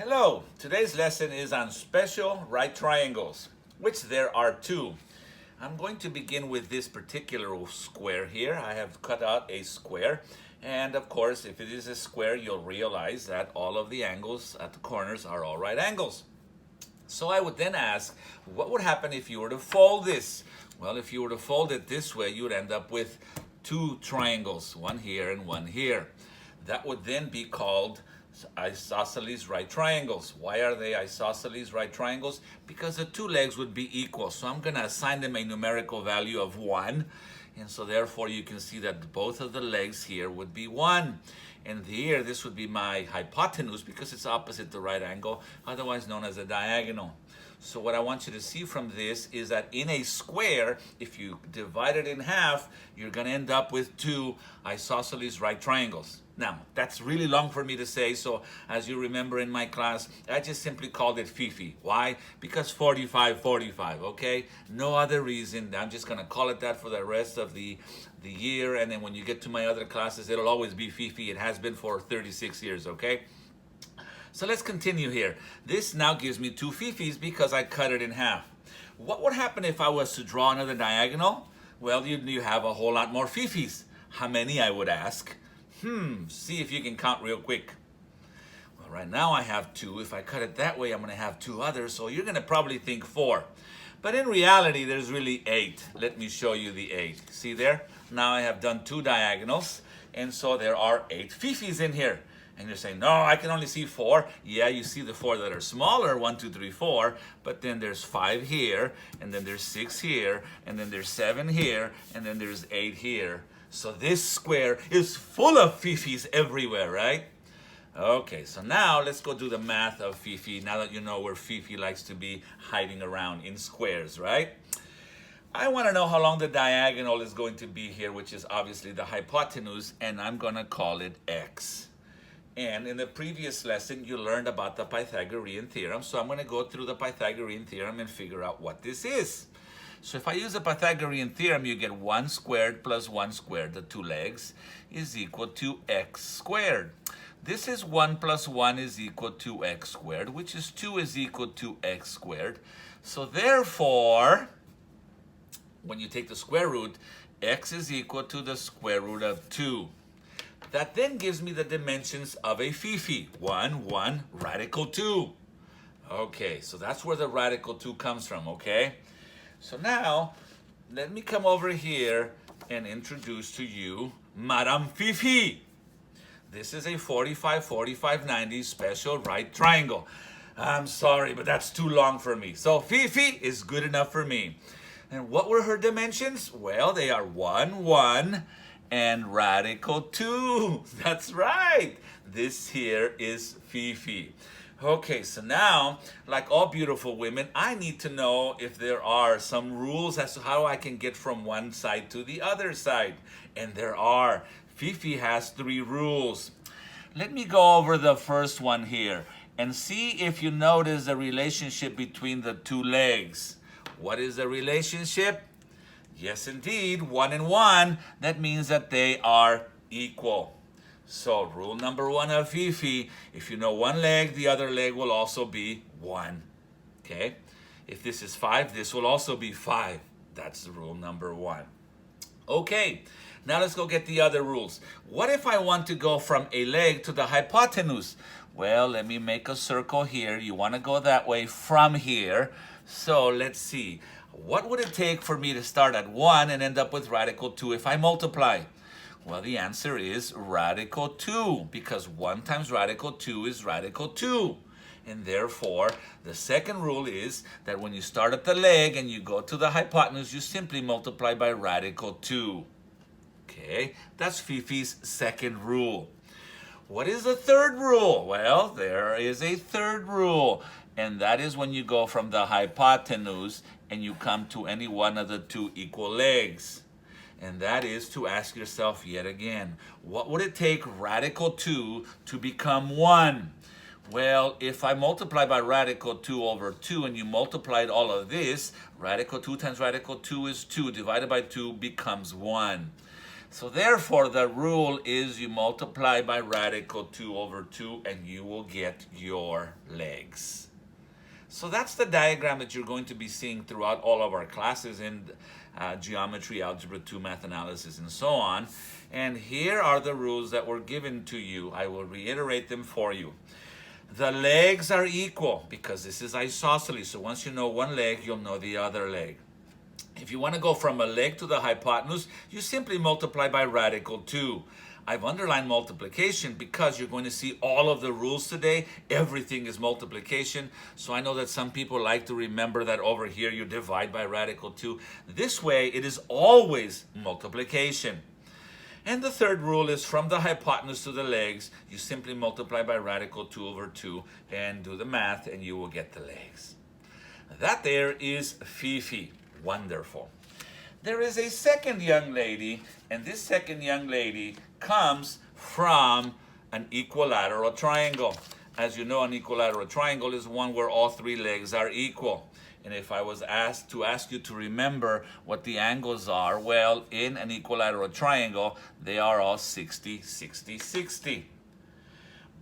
Hello, today's lesson is on special right triangles, which there are two. I'm going to begin with this particular square here. I have cut out a square, and of course, if it is a square, you'll realize that all of the angles at the corners are all right angles. So I would then ask, what would happen if you were to fold this? Well, if you were to fold it this way, you would end up with two triangles, one here and one here. That would then be called isosceles right triangles. Why are they isosceles right triangles? Because the two legs would be equal. So I'm going to assign them a numerical value of 1. And so therefore you can see that both of the legs here would be 1. And here this would be my hypotenuse because it's opposite the right angle, otherwise known as a diagonal. So what I want you to see from this is that in a square, if you divide it in half, you're going to end up with two isosceles right triangles. Now, that's really long for me to say, so as you remember in my class, I just simply called it Fifi. Why? Because 45, 45, okay? No other reason. I'm just going to call it that for the rest of the year, and then when you get to my other classes, it'll always be Fifi. It has been for 36 years, okay? So let's continue here. This now gives me two Fifis because I cut it in half. What would happen if I was to draw another diagonal? Well, you have a whole lot more Fifis. How many, I would ask? See if you can count real quick. Well, right now I have 2. If I cut it that way, I'm going to have 2 others, so you're going to probably think 4. But in reality, there's really 8. Let me show you the 8. See there? Now I have done 2 diagonals, and so there are 8 Fifis in here. And you're saying, no, I can only see 4. Yeah, you see the 4 that are smaller, 1, 2, 3, 4. But then there's 5 here, and then there's 6 here, and then there's 7 here, and then there's 8 here. So this square is full of Fifis everywhere, right? Okay, so now let's go do the math of Fifi, now that you know where Fifi likes to be hiding around in squares, right? I want to know how long the diagonal is going to be here, which is obviously the hypotenuse, and I'm going to call it x. And in the previous lesson, you learned about the Pythagorean Theorem. So I'm going to go through the Pythagorean Theorem and figure out what this is. So if I use the Pythagorean Theorem, you get 1 squared plus 1 squared, the two legs, is equal to x squared. This is 1 plus 1 is equal to x squared, which is 2 is equal to x squared. So therefore, when you take the square root, x is equal to the square root of 2. That then gives me the dimensions of a Fifi. 1, 1, radical 2. Okay, so that's where the radical 2 comes from, okay? So now, let me come over here and introduce to you Madame Fifi. This is a 45, 45, 90 special right triangle. I'm sorry, but that's too long for me. So Fifi is good enough for me. And what were her dimensions? Well, they are 1, 1, and radical 2. That's right. This here is Fifi. Okay, so now, like all beautiful women, I need to know if there are some rules as to how I can get from one side to the other side. And there are. Fifi has 3 rules. Let me go over the first one here and see if you notice the relationship between the two legs. What is the relationship? Yes, indeed, 1 and 1. That means that they are equal. So rule number 1 of Fifi, if you know one leg, the other leg will also be 1. Okay? If this is 5, this will also be 5. That's rule number 1. Okay, now let's go get the other rules. What if I want to go from a leg to the hypotenuse? Well, let me make a circle here. You want to go that way from here. So let's see. What would it take for me to start at 1 and end up with radical 2 if I multiply? Well, the answer is radical 2, because 1 times radical 2 is radical 2. And therefore, the second rule is that when you start at the leg and you go to the hypotenuse, you simply multiply by radical 2. Okay, that's Fifi's second rule. What is the third rule? Well, there is a third rule, and that is when you go from the hypotenuse and you come to any one of the two equal legs. And that is to ask yourself yet again, what would it take radical 2 to become 1? Well, if I multiply by radical 2 over 2 and you multiplied all of this, radical 2 times radical 2 is 2. Divided by 2 becomes 1. So therefore, the rule is you multiply by radical 2 over 2 and you will get your legs. So that's the diagram that you're going to be seeing throughout all of our classes in geometry, algebra 2, math analysis, and so on. And here are the rules that were given to you. I will reiterate them for you. The legs are equal because this is isosceles. So once you know one leg, you'll know the other leg. If you want to go from a leg to the hypotenuse, you simply multiply by radical 2. I've underlined multiplication because you're going to see all of the rules today. Everything is multiplication. So I know that some people like to remember that over here you divide by radical 2. This way it is always multiplication. And the third rule is from the hypotenuse to the legs, you simply multiply by radical 2 over 2 and do the math and you will get the legs. That there is Fifi. Wonderful. There is a second young lady, and this second young lady comes from an equilateral triangle. As you know, an equilateral triangle is one where all three legs are equal. And if I was asked to ask you to remember what the angles are, well, in an equilateral triangle, they are all 60, 60, 60.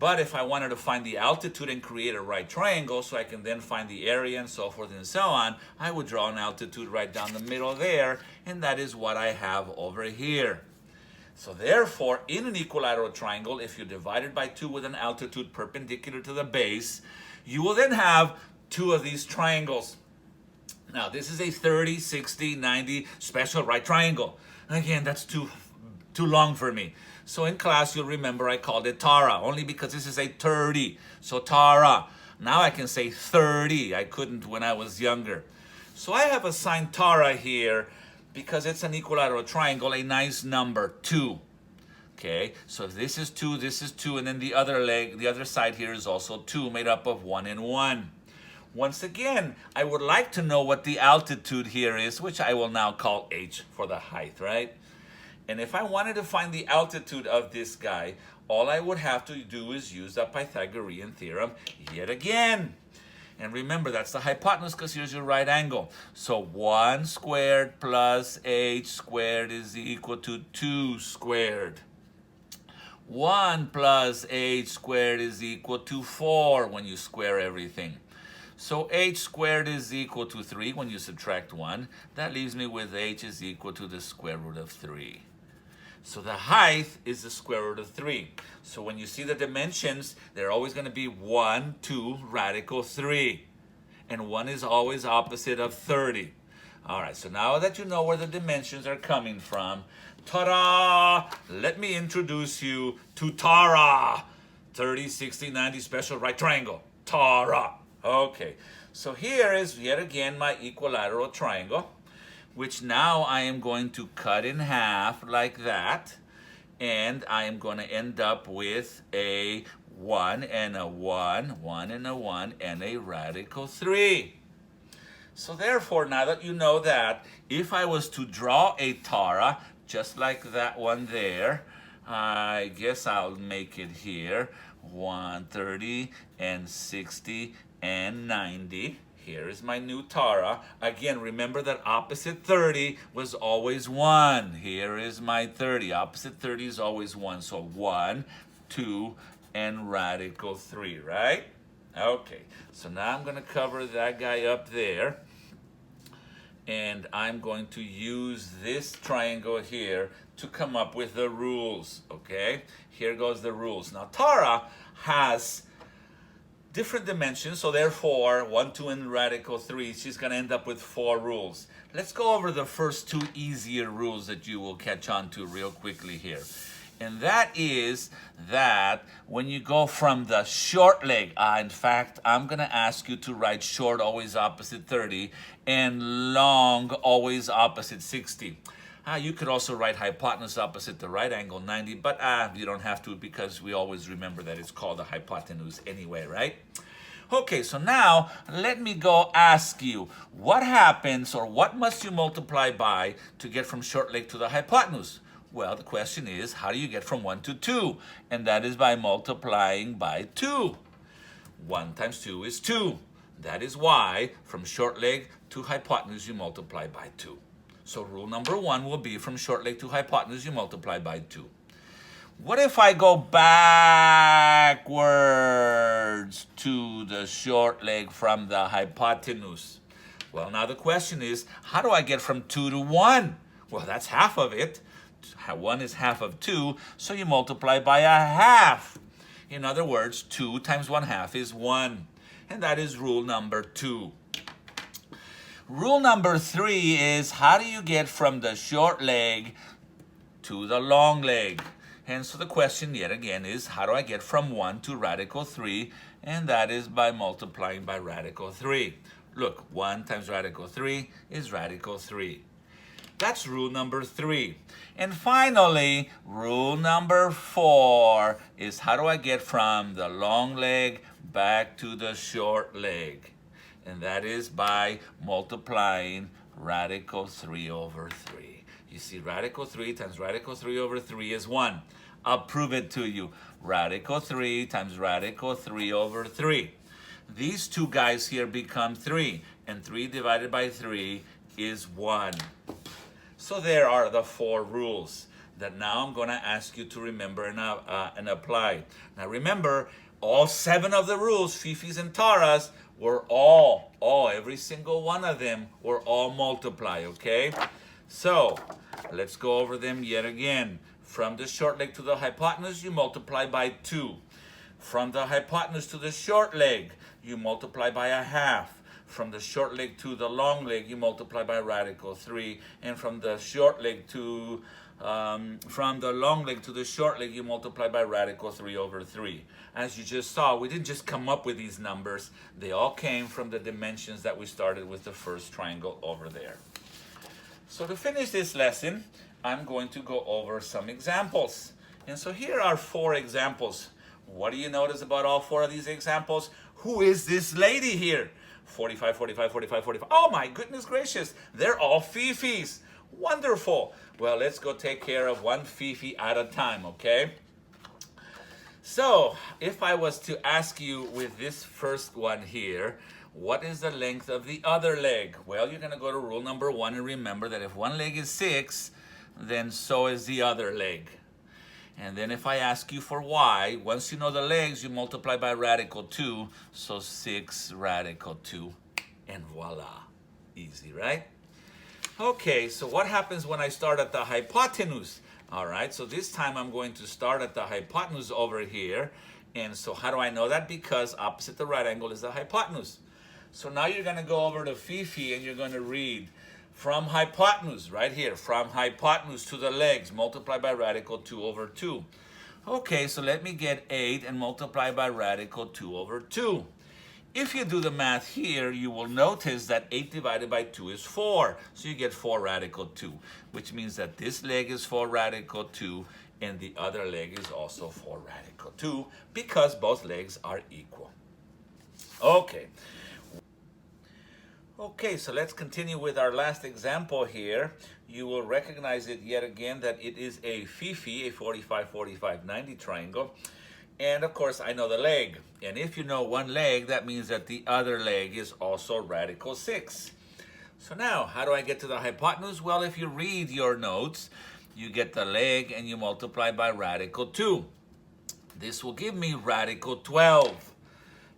But if I wanted to find the altitude and create a right triangle so I can then find the area and so forth and so on, I would draw an altitude right down the middle there, and that is what I have over here. So therefore, in an equilateral triangle, if you divide it by 2 with an altitude perpendicular to the base, you will then have two of these triangles. Now, this is a 30, 60, 90 special right triangle. Again, that's too long for me. So in class, you'll remember I called it Taro, only because this is a 30. So Taro. Now I can say 30. I couldn't when I was younger. So I have assigned Taro here because it's an equilateral triangle, a nice number, 2. Okay, so if this is 2, this is 2, and then the other leg, the other side here is also 2, made up of 1 and 1. Once again, I would like to know what the altitude here is, which I will now call h for the height, right? And if I wanted to find the altitude of this guy, all I would have to do is use the Pythagorean Theorem yet again. And remember, that's the hypotenuse because here's your right angle. So 1 squared plus h squared is equal to 2 squared. 1 plus h squared is equal to 4 when you square everything. So h squared is equal to 3 when you subtract 1. That leaves me with h is equal to the square root of 3. So the height is the square root of 3. So when you see the dimensions, they're always going to be 1, 2, radical 3. And 1 is always opposite of 30. All right, so now that you know where the dimensions are coming from, ta-da! Let me introduce you to Taro. 30, 60, 90 special right triangle. Taro. Okay, so here is yet again my equilateral triangle, which now I am going to cut in half like that, and I am going to end up with a 1 and a 1, 1 and a 1, and a radical 3. So therefore, now that you know that, if I was to draw a Taro, just like that one there, I guess I'll make it here, 130 and 60 and 90. Here is my new Taro. Again, remember that opposite 30 was always 1. Here is my 30. Opposite 30 is always 1. So 1, 2, and radical 3, right? Okay, so now I'm going to cover that guy up there. And I'm going to use this triangle here to come up with the rules, okay? Here goes the rules. Now, Taro has different dimensions, so therefore 1, 2, and radical 3, she's going to end up with 4 rules. Let's go over the first 2 easier rules that you will catch on to real quickly here. And that is that when you go from the short leg, in fact, I'm going to ask you to write short always opposite 30 and long always opposite 60. You could also write hypotenuse opposite the right angle 90, but you don't have to because we always remember that it's called a hypotenuse anyway, right? Okay, so now let me go ask you, what happens or what must you multiply by to get from short leg to the hypotenuse? Well, the question is, how do you get from 1 to 2? And that is by multiplying by 2. 1 times 2 is 2. That is why from short leg to hypotenuse you multiply by 2. So rule number 1 will be from short leg to hypotenuse, you multiply by 2. What if I go backwards to the short leg from the hypotenuse? Well, now the question is, how do I get from 2 to 1? Well, that's half of it. 1 is half of 2, so you multiply by a half. In other words, 2 times 1/2 is 1. And that is rule number 2. Rule number 3 is, how do you get from the short leg to the long leg? And so the question yet again is, how do I get from 1 to radical 3? And that is by multiplying by radical 3. Look, 1 times radical 3 is radical 3. That's rule number 3. And finally, rule number 4 is, how do I get from the long leg back to the short leg? And that is by multiplying radical 3 over 3. You see, radical 3 times radical 3 over 3 is 1. I'll prove it to you. Radical 3 times radical 3 over 3. These two guys here become 3, and 3 divided by 3 is 1. So there are the 4 rules that now I'm going to ask you to remember and apply. Now remember, all 7 of the rules, Fifis and Taras, were every single one of them were all multiply, okay? So let's go over them yet again. From the short leg to the hypotenuse, you multiply by 2. From the hypotenuse to the short leg, you multiply by a half. From the short leg to the long leg, you multiply by radical 3. And from the short leg to from the long leg to the short leg, you multiply by radical 3 over 3. As you just saw, we didn't just come up with these numbers. They all came from the dimensions that we started with the first triangle over there. So to finish this lesson, I'm going to go over some examples. And so here are 4 examples. What do you notice about all 4 of these examples? Who is this lady here? 45, 45, 45, 45. Oh my goodness gracious, they're all Fifis. Wonderful. Well, let's go take care of one Fifi at a time, okay? So, if I was to ask you with this first one here, what is the length of the other leg? Well, you're going to go to rule number 1 and remember that if one leg is 6, then so is the other leg. And then if I ask you for y, once you know the legs, you multiply by radical 2, so 6 radical 2, and voila. Easy, right? Okay, so what happens when I start at the hypotenuse? All right, so this time I'm going to start at the hypotenuse over here. And so how do I know that? Because opposite the right angle is the hypotenuse. So now you're going to go over to Fifi and you're going to read from hypotenuse, right here, from hypotenuse to the legs, multiply by radical 2 over 2. Okay, so let me get 8 and multiply by radical 2 over 2. If you do the math here, you will notice that 8 divided by 2 is 4. So you get 4 radical 2, which means that this leg is 4 radical 2 and the other leg is also 4 radical 2 because both legs are equal. Okay, so let's continue with our last example here. You will recognize it yet again that it is a Fifi, a 45, 45, 90 triangle. And of course, I know the leg. And if you know one leg, that means that the other leg is also radical 6. So now, how do I get to the hypotenuse? Well, if you read your notes, you get the leg and you multiply by radical 2. This will give me radical 12.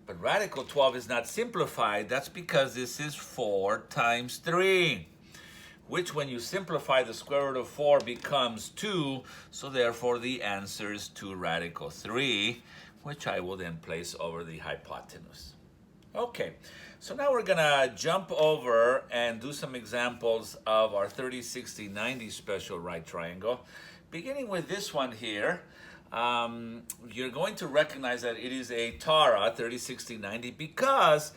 But radical 12 is not simplified. That's because this is 4 times 3. Which when you simplify the square root of 4 becomes 2. So therefore the answer is 2 radical 3, which I will then place over the hypotenuse. Okay, so now we're gonna jump over and do some examples of our 30, 60, 90 special right triangle. Beginning with this one here, you're going to recognize that it is a Taro, 30, 60, 90, because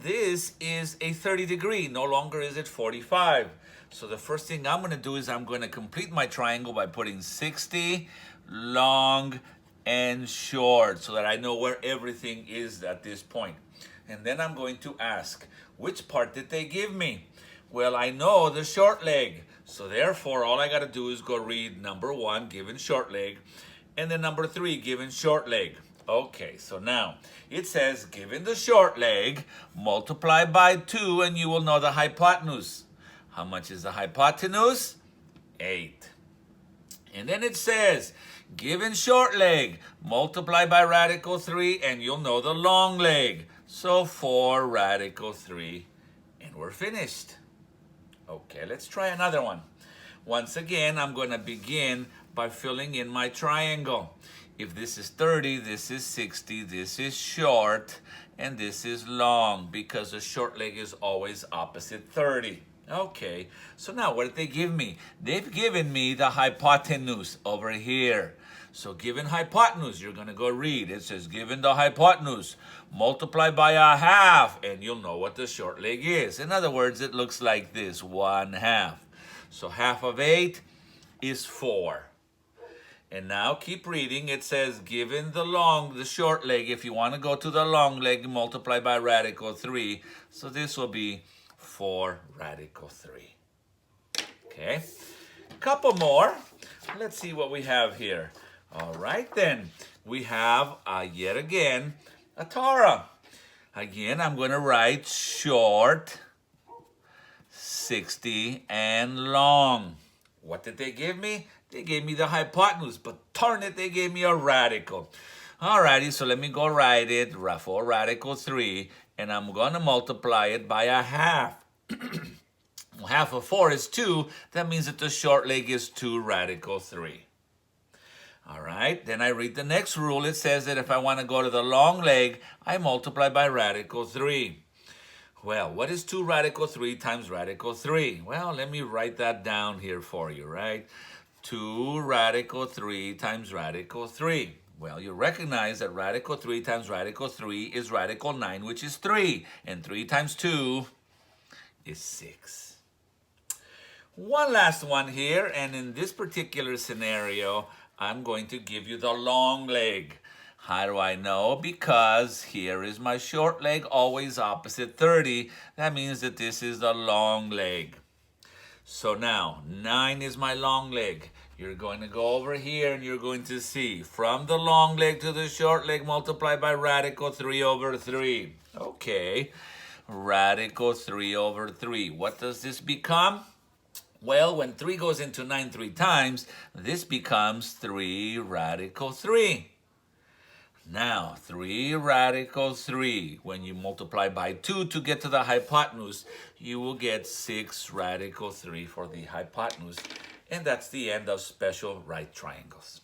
this is a 30 degree. No longer is it 45. So the first thing I'm going to do is I'm going to complete my triangle by putting 60, long, and short so that I know where everything is at this point. And then I'm going to ask, which part did they give me? Well, I know the short leg. So therefore, all I got to do is go read number 1, given short leg, and then number 3, given short leg. Okay, so now it says, given the short leg, multiply by 2 and you will know the hypotenuse. How much is the hypotenuse? 8. And then it says, given short leg, multiply by radical 3, and you'll know the long leg. So 4 radical 3, and we're finished. Okay, let's try another one. Once again, I'm going to begin by filling in my triangle. If this is 30, this is 60, this is short, and this is long, because the short leg is always opposite 30. Okay, so now what did they give me? They've given me the hypotenuse over here. So given hypotenuse, you're going to go read. It says, given the hypotenuse, multiply by a half, and you'll know what the short leg is. In other words, it looks like this, 1/2. So half of 8 is 4. And now keep reading. It says, given the short leg, if you want to go to the long leg, multiply by radical 3. So this will be 4 radical 3. Okay, couple more. Let's see what we have here. All right, then. We have, yet again, a Taro. Again, I'm going to write short, 60, and long. What did they give me? They gave me the hypotenuse, but darn it, they gave me a radical. Alrighty, so let me go write it, 4 radical 3, and I'm going to multiply it by a half. Half of 4 is 2. That means that the short leg is 2 radical 3. All right, then I read the next rule. It says that if I want to go to the long leg, I multiply by radical 3. Well, what is 2 radical 3 times radical 3? Well, let me write that down here for you, right? 2 radical 3 times radical 3. Well, you recognize that radical 3 times radical 3 is radical 9, which is 3. And 3 times 2 is 6. One last one here, and in this particular scenario, I'm going to give you the long leg. How do I know? Because here is my short leg, always opposite 30. That means that this is the long leg. So now, 9 is my long leg. You're going to go over here and you're going to see from the long leg to the short leg multiplied by radical 3 over 3. Okay, radical 3 over 3. What does this become? Well, when 3 goes into 9 3 times, this becomes 3 radical 3. Now, 3 radical 3. When you multiply by 2 to get to the hypotenuse, you will get 6 radical 3 for the hypotenuse. And that's the end of special right triangles.